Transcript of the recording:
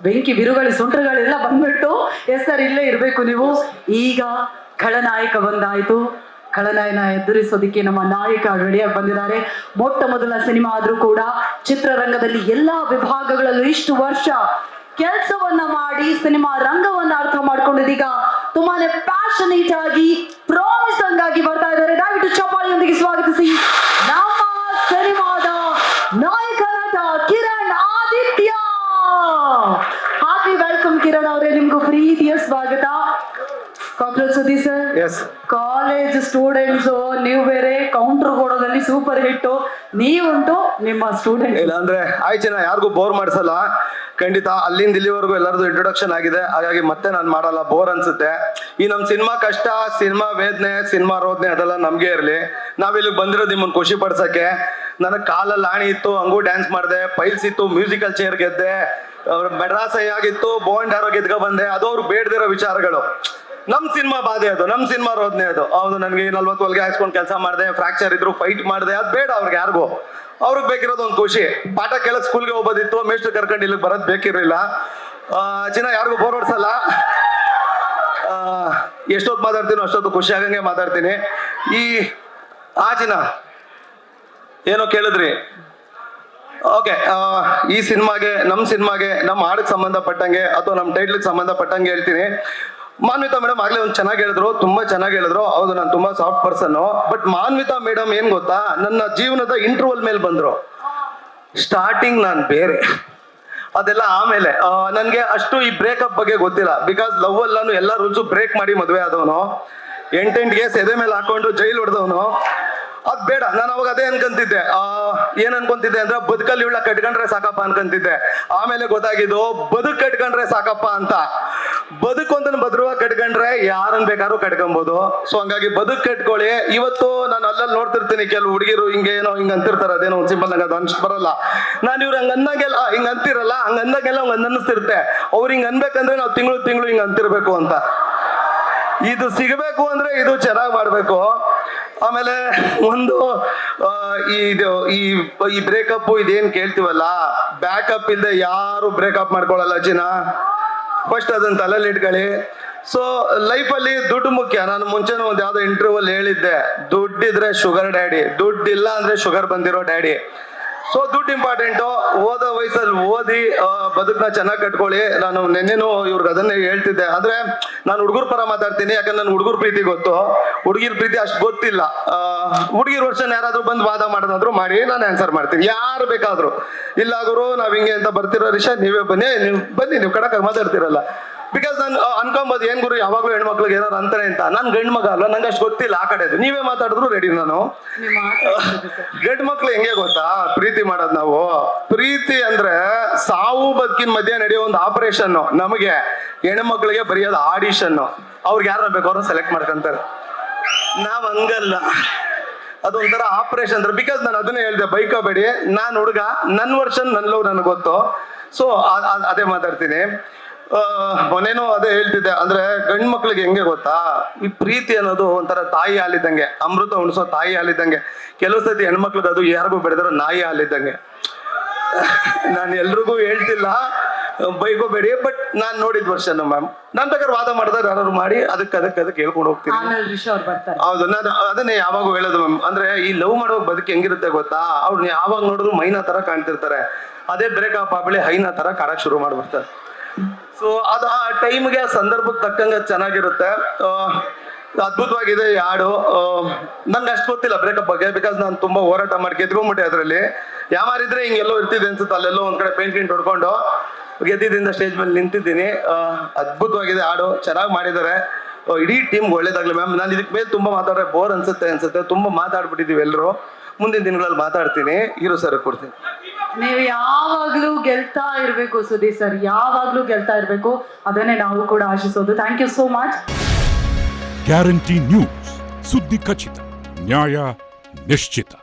ಬೆಂಕಿ ಬಿರುಗಾಳಿ ಸುಂಟರಗಳೆಲ್ಲ ಬಂದ್ಬಿಟ್ಟು ಎಸ್ ಸರ್ ಇಲ್ಲೇ ಇರ್ಬೇಕು ನೀವು. ಈಗ ಖಳನಾಯಕ ಬಂದಾಯ್ತು. ಖಳನಾಯನ ಎದುರಿಸೋದಿಕ್ಕೆ ನಮ್ಮ ನಾಯಕ ರೆಡಿಯಾಗಿ ಬಂದಿದ್ದಾರೆ. ಮೊಟ್ಟ ಮೊದಲ ಸಿನಿಮಾ ಆದ್ರೂ ಕೂಡ ಚಿತ್ರರಂಗದಲ್ಲಿ ಎಲ್ಲಾ ವಿಭಾಗಗಳಲ್ಲೂ ಇಷ್ಟು ವರ್ಷ ಕೆಲಸವನ್ನ ಮಾಡಿ ಸಿನಿಮಾ ರಂಗವನ್ನ ಅರ್ಥ ಮಾಡ್ಕೊಂಡಿದ್ದೀಗ ತುಂಬಾನೇ ಪ್ಯಾಷನೇಟ್ ಆಗಿ ಪ್ರಾಮಿಸಂಗ್ ಆಗಿ ಬರ್ತಾ ಇದ್ದಾರೆ. ದಯವಿಟ್ಟು ಚಪ್ಪಾಳಿಯೊಂದಿಗೆ ಸ್ವಾಗತಿಸಿ ನಮ್ಮ ಸಿನಿಮಾದ ನಾಯಕ ನಟ ಕಿರಣ್ ಆದಿತ್ಯ. ಹಾರ್ಟ್ಲಿ ವೆಲ್ಕಮ್ ಕಿರಣ್ ಅವರೇ, ನಿಮ್ಗೂ ಪ್ರೀತಿಯ ಸ್ವಾಗತ. ಕಾಂಗ್ರೆಸ್ ಸುದ್ದಿ ಸರ್. ಕಾಲೇಜ್ ಸ್ಟೂಡೆಂಟ್ಸ್ ನೀವು ಬೇರೆ ಕೌಂಟರ್ ಕೊಡೋದಲ್ಲಿ ಸೂಪರ್ ಹಿಟ್, ನೀವುಂಟು ನಿಮ್ಮ ಸ್ಟೂಡೆಂಟ್ ಇಲ್ಲ ಅಂದ್ರೆ ಆಯ್ತು, ಯಾರಿಗೂ ಬೋರ್ ಮಾಡ್ಸಲ್ಲ ಖಂಡಿತ. ಅಲ್ಲಿಂದ ಇಲ್ಲಿವರೆಗೂ ಎಲ್ಲರದು ಇಂಟ್ರೊಡಕ್ಷನ್ ಆಗಿದೆ, ಹಾಗಾಗಿ ಮತ್ತೆ ನಾನು ಮಾಡಲ್ಲ, ಬೋರ್ ಅನ್ಸುತ್ತೆ. ಈ ನಮ್ ಸಿನಿಮಾ ಕಷ್ಟ, ಸಿನಿಮಾ ವೇದನೆ, ಸಿನಿಮಾ ರೋದನೆ ಅದೆಲ್ಲ ನಮ್ಗೆ ಇರ್ಲಿ. ನಾವಿಲ್ಲಿಗೆ ಬಂದಿರೋದು ನಿಮ್ಮನ್ನ ಖುಷಿ ಪಡ್ಸಕ್ಕೆ. ನನಗೆ ಕಾಲಲ್ಲಿ ಆಣಿ ಇತ್ತು, ಹಂಗೂ ಡ್ಯಾನ್ಸ್ ಮಾಡಿದೆ, ಪೈಲ್ಸ್ ಇತ್ತು, ಮ್ಯೂಸಿಕಲ್ ಚೇರ್ ಗೆದ್ದೆ, ಮೆಡ್ರಾಸ್ ಆಗಿತ್ತು, ಬೋಂಡ್ ಯಾರೋ ಗೆದ್ಕ ಬಂದೆ. ಅದು ಅವ್ರು ಬೇಡದಿರೋ ವಿಚಾರಗಳು. ನಮ್ ಸಿನಿಮಾ ಬಾಧೆ ಅದು, ನಮ್ ಸಿನಿಮಾ ರೋದನೆ ಅದು. ಹೌದು, ನನಗೆ 40 ಹೊಲಿಗೆ ಹಾಕ್ಸ್ಕೊಂಡು ಕೆಲಸ ಮಾಡಿದೆ, ಫ್ರಾಕ್ಚರ್ ಇದ್ರು ಫೈಟ್ ಮಾಡಿದೆ, ಅದು ಬೇಡ ಅವ್ರಿಗೆ ಯಾರಿಗೂ. ಅವ್ರಿಗೆ ಬೇಕಿರೋದು ಒಂದು ಖುಷಿ. ಪಾಠ ಕೇಳಕ್ ಸ್ಕೂಲ್ಗೆ ಹೋಗೋದಿತ್ತು, ಮೇಷ್ಟ್ರು ಕರ್ಕೊಂಡು ಇಲ್ಲಿಗೆ ಬರೋದು ಬೇಕಿರಲಿಲ್ಲ. ಚಿನ್ನ ಯಾರಿಗೂ ಬೋರ್ ಹೊಡ್ಸಲ್ಲ. ಎಷ್ಟೊತ್ತು ಮಾತಾಡ್ತೀನೋ ಅಷ್ಟೊತ್ತು ಖುಷಿ ಆಗಂಗೆ ಮಾತಾಡ್ತೀನಿ. ಚಿನ್ನ ಏನೋ ಕೇಳಿದ್ರಿ. ಓಕೆ, ಈ ಸಿನಿಮಾಗೆ, ನಮ್ಮ ಹಾಡಿಗೆ ಸಂಬಂಧಪಟ್ಟಂಗೆ ಅಥವಾ ನಮ್ಮ ಟೈಟ್ಲಿಗೆ ಸಂಬಂಧಪಟ್ಟಂಗೆ ಹೇಳ್ತೀನಿ. ಮಾನ್ವಿತಾ ಮೇಡಮ್ ಆಗ್ಲೇ ಒಂದು ಚೆನ್ನಾಗಿ ಹೇಳಿದ್ರು, ತುಂಬಾ ಚೆನ್ನಾಗಿ ಹೇಳಿದ್ರು. ಹೌದು, ನಾನು ತುಂಬಾ soft person. But Manvita madam ಏನ್ ಗೊತ್ತಾ, ನನ್ನ ಜೀವನದ ಇಂಟರ್ವಲ್ ಮೇಲೆ ಬಂದ್ರು. ಸ್ಟಾರ್ಟಿಂಗ್ ನಾನು ಬೇರೆ, ಅದೆಲ್ಲ ಆಮೇಲೆ. ನನ್ಗೆ ಅಷ್ಟು ಈ ಬ್ರೇಕಪ್ ಬಗ್ಗೆ ಗೊತ್ತಿಲ್ಲ. ಬಿಕಾಸ್ ಲವ್ ಅಲ್ಲಿ ನಾನು ಎಲ್ಲ ರೂಲ್ಸು ಬ್ರೇಕ್ ಮಾಡಿ ಮದುವೆ ಆದವನು. 8 ಕೇಸ್ ಎದೆ ಮೇಲೆ ಹಾಕೊಂಡು ಜೈಲ್ ಹೊಡೆದವನು. ಅದ್ ಬೇಡ, ನಾನು ಅವಾಗ ಅದೇ ಅನ್ಕೊಂತಿದ್ದೆ. ಏನ್ ಅನ್ಕೊಂತಿದ್ದೆ ಅಂದ್ರೆ ಬದುಕಲ್ಲಿ ಇವಳ ಕಟ್ಕೊಂಡ್ರೆ ಸಾಕಪ್ಪ ಅನ್ಕೊಂತಿದ್ದೆ. ಆಮೇಲೆ ಗೊತ್ತಾಗಿದ್ದು ಬದುಕ್ ಕಟ್ಕೊಂಡ್ರೆ ಸಾಕಪ್ಪ ಅಂತ. ಬದುಕೊಂದನ್ ಬದ್ರುವಾಗ ಕಟ್ಕೊಂಡ್ರೆ ಯಾರನ್ ಬೇಕಾದ್ರೂ ಕಟ್ಕೊಬಹುದು. ಸೊ ಹಂಗಾಗಿ ಬದುಕ್ ಕಟ್ಕೊಳ್ಳಿ. ಇವತ್ತು ನಾನು ಅಲ್ಲಲ್ಲಿ ನೋಡ್ತಿರ್ತೀನಿ, ಕೆಲವು ಹುಡುಗಿರು ಹಿಂಗೇನೋ ಹಿಂಗ ಅಂತಿರ್ತಾರೆ, ಅದೇನೋ ಒಂದು ಸಿಂಪಲ್ ಆಗಿ ಅದು ಅನ್ಸ್ ಬರಲ್ಲ. ನಾನು ಇವ್ರು ಹಂಗ ಅಂದಂಗೆಲ್ಲ ಹಿಂಗ ಅಂತಿರಲ್ಲ, ಹಂಗ ಅಂದಾಗೆಲ್ಲ ಹಂಗ ಅನ್ನಿಸ್ತಿರುತ್ತೆ. ಅವ್ರು ಹಿಂಗ ಅನ್ಬೇಕಂದ್ರೆ ನಾವು ತಿಂಗಳು ಹಿಂಗ ಅಂತಿರ್ಬೇಕು ಅಂತ. ಇದು ಸಿಗಬೇಕು ಅಂದ್ರೆ ಇದು ಚೆನ್ನಾಗಿ ಮಾಡ್ಬೇಕು. ಆಮೇಲೆ ಒಂದು ಈ ಬ್ರೇಕಪ್ ಇದೇನ್ ಕೇಳ್ತೀವಲ್ಲ, ಬ್ಯಾಕಪ್ ಇಲ್ಲದೆ ಯಾರು ಬ್ರೇಕಪ್ ಮಾಡ್ಕೊಳಲ್ಲ ಚಿನ್ನ. ಫಸ್ಟ್ ಅದನ್ನ ತಲೆಯಲ್ಲಿ ಇಟ್ಕೊಳ್ಳಿ. ಸೊ ಲೈಫಲ್ಲಿ ದುಡ್ಡು ಮುಖ್ಯ. ನಾನು ಮುಂಚೆನೂ ಒಂದು ಯಾವ್ದೋ ಇಂಟರ್ವ್ಯೂ ಅಲ್ಲಿ ಹೇಳಿದ್ದೆ, ದುಡ್ಡಿದ್ರೆ ಶುಗರ್ ಡ್ಯಾಡಿ, ದುಡ್ಡಿಲ್ಲ ಅಂದ್ರೆ ಶುಗರ್ ಬಂದಿರೋ ಡ್ಯಾಡಿ. ಸೊ ದುಡ್ಡು ಇಂಪಾರ್ಟೆಂಟು. ಓದೋ ವಯಸ್ಸಲ್ಲಿ ಓದಿ ಬದುಕನ್ನ ಚೆನ್ನಾಗಿ ಕಟ್ಕೊಳ್ಳಿ. ನಾನು ನೆನ್ನೆನೂ ಇವ್ರಿಗೆ ಅದನ್ನೇ ಹೇಳ್ತಿದ್ದೆ. ಅಂದ್ರೆ ನಾನು ಹುಡುಗರ ಪರ ಮಾತಾಡ್ತೀನಿ, ಯಾಕಂದ್ರೆ ನನ್ ಹುಡುಗರ ಪ್ರೀತಿ ಗೊತ್ತು, ಹುಡುಗಿರ್ ಪ್ರೀತಿ ಅಷ್ಟು ಗೊತ್ತಿಲ್ಲ. ಹುಡುಗಿರ್ ವರ್ಷನ್ ಯಾರಾದ್ರೂ ಬಂದು ವಾದ ಮಾಡೋದಾದ್ರು ಮಾಡಿ, ನಾನು ಆನ್ಸರ್ ಮಾಡ್ತೀನಿ. ಯಾರು ಬೇಕಾದ್ರು. ಇಲ್ಲ ಗುರು ನಾವ್ ಹಿಂಗೆ ಅಂತ ಬರ್ತಿರೋ ರಿಷಾ, ನೀವೇ ಬನ್ನಿ, ನೀವು ಕಡಕಾಗಿ ಮಾತಾಡ್ತಿರಲ್ಲ. ಬಿಕಾಸ್ ನಾನು ಅನ್ಕೊಂಬೋದು, ಏನ್ ಗುರು ಯಾವಾಗ್ಲೂ ಹೆಣ್ಮಕ್ಳಿಗೆ ಏನಾರು ಅಂತಾರೆ ಅಂತ. ನಾನು ಗಂಡು ಮಗ ಅಲ್ಲ, ನಂಗೆ ಅಷ್ಟು ಗೊತ್ತಿಲ್ಲ ಆ ಕಡೆದು. ನೀವೇ ಮಾತಾಡಿದ್ರು ರೆಡಿ ನಾನು. ಗಂಡು ಮಕ್ಳು ಹೆಂಗೆ ಗೊತ್ತಾ ಪ್ರೀತಿ ಮಾಡೋದು ನಾವು? ಪ್ರೀತಿ ಅಂದ್ರೆ ಸಾವು ಬದುಕಿನ ಮಧ್ಯೆ ನಡೆಯೋ ಒಂದು ಆಪರೇಷನ್. ನಮಗೆ ಹೆಣ್ಮಕ್ಳಿಗೆ ಬರೆಯೋದು ಆಡಿಷನ್. ಅವ್ರಿಗೆ ಯಾರ ಬೇಕು ಅವ್ರನ್ನ ಸೆಲೆಕ್ಟ್ ಮಾಡ್ಕೊಂತಾರೆ. ನಾವ್ ಹಂಗಲ್ಲ, ಅದೊಂಥರ ಆಪರೇಷನ್ ಅಂದ್ರೆ. ಬಿಕಾಸ್ ನಾನು ಅದನ್ನೇ ಹೇಳ್ದೆ, ಬೈಕೋಬೇಡಿ, ನಾನ್ ಹುಡುಗ, ನನ್ನ ವರ್ಷನ್ ನನ್ನ ಲವ್ ನನಗೆ ಗೊತ್ತು. ಸೊ ಅದೇ ಮಾತಾಡ್ತೀನಿ. ಮೊನ್ನೇನೋ ಅದೇ ಹೇಳ್ತಿದ್ದೆ. ಅಂದ್ರೆ ಗಂಡು ಮಕ್ಳಿಗೆ ಹೆಂಗೆ ಗೊತ್ತಾ, ಈ ಪ್ರೀತಿ ಅನ್ನೋದು ಒಂಥರ ತಾಯಿ ಹಾಲಿದ್ದಂಗೆ, ಅಮೃತ ಉಣಿಸೋ ತಾಯಿ ಹಾಲಿದ್ದಂಗೆ. ಕೆಲವು ಸತಿ ಹೆಣ್ಮಕ್ಳಿಗೆ ಅದು ಯಾರಿಗೂ ಬೆಳೆದಿರೋ ನಾಯಿ ಹಾಲಿದ್ದಂಗೆ. ನಾನು ಎಲ್ರಿಗೂ ಹೇಳ್ತಿಲ್ಲ, ಬೈಕೋಬೇಡಿ. ಬಟ್ ನಾನ್ ನೋಡಿದ ವರ್ಷನ್ ಮ್ಯಾಮ್, ನಾನ್ ಬೇಕಾದ್ರೆ ವಾದ ಮಾಡಿದಾಗ ಯಾರು ಮಾಡಿ ಅದಕ್ಕೆ ಹೇಳ್ಕೊಂಡು ಹೋಗ್ತೀನಿ. ಹೌದು, ನಾನು ಅದನ್ನೇ ಯಾವಾಗ ಹೇಳೋದು ಮ್ಯಾಮ್. ಅಂದ್ರೆ ಈ ಲವ್ ಮಾಡುವಾಗ ಬದುಕು ಹೆಂಗಿರುತ್ತೆ ಗೊತ್ತಾ, ಅವ್ರು ಯಾವಾಗ ನೋಡಿದ್ರು ಮೈನಾ ತರ ಕಾಣ್ತಿರ್ತಾರೆ. ಅದೇ ಬ್ರೇಕಪ್ ಆಗ್ಬಿಡಿ ಹೈನಾ ತರ ಕಾಡಕ್ ಶುರು ಮಾಡ್ಬಿಡ್ತಾರೆ. ಸೊ ಅದು ಆ ಟೈಮ್ಗೆ, ಆ ಸಂದರ್ಭಕ್ಕೆ ತಕ್ಕಂಗೆ ಚೆನ್ನಾಗಿರುತ್ತೆ. ಅದ್ಭುತವಾಗಿದೆ ಈ ಹಾಡು. ನನ್ಗೆ ಅಷ್ಟು ಗೊತ್ತಿಲ್ಲ ಬ್ರೇಕಪ್ ಬಗ್ಗೆ, ಬಿಕಾಸ್ ನಾನು ತುಂಬಾ ಹೋರಾಟ ಮಾಡಿ ಗೆದ್ಕೊಂಡ್ಬಿಟ್ಟೆ ಅದ್ರಲ್ಲಿ. ಯಾವಾರಿದ್ರೆ ಹಿಂಗೆಲ್ಲೋ ಇರ್ತಿದೆ ಅನ್ಸುತ್ತೆ, ಅಲ್ಲೆಲ್ಲೋ ಒಂದ್ ಕಡೆ ಪೇಂಟ್ ಹೊಡ್ಕೊಂಡು ಗೆದ್ದಿದ್ದರಿಂದ ಸ್ಟೇಜ್ ಮೇಲೆ ನಿಂತಿದ್ದೀನಿ. ಅದ್ಭುತವಾಗಿದೆ ಹಾಡು, ಚೆನ್ನಾಗಿ ಮಾಡಿದ್ದಾರೆ. ಇಡೀ ಟೀಮ್ಗೆ ಒಳ್ಳೇದಾಗ್ಲಿ ಮ್ಯಾಮ್. ನಾನು ಇದಕ್ಕೆ ಮೇಲೆ ತುಂಬಾ ಮಾತಾಡ್ರೆ ಬೋರ್ ಅನ್ಸುತ್ತೆ. ತುಂಬಾ ಮಾತಾಡ್ಬಿಟ್ಟಿದೀವಿ ಎಲ್ಲರೂ. ಮುಂದಿನ ದಿನಗಳಲ್ಲಿ ಮಾತಾಡ್ತೀನಿ. ಹೀರೋ ಸರ್ ಕೊಡ್ತೀನಿ. ನೀವು ಯಾವಾಗ್ಲೂ ಗೆಲ್ತಾ ಇರ್ಬೇಕು ಸುದೀಪ್ ಸರ್, ಯಾವಾಗ್ಲೂ ಗೆಲ್ತಾ ಇರ್ಬೇಕು. ಅದನ್ನೇ ನಾವು ಕೂಡ ಆಶಿಸೋದು. Thank you so much. Guarantee news, ಸುದ್ದಿ ಖಚಿತ, ನ್ಯಾಯ ನಿಶ್ಚಿತ.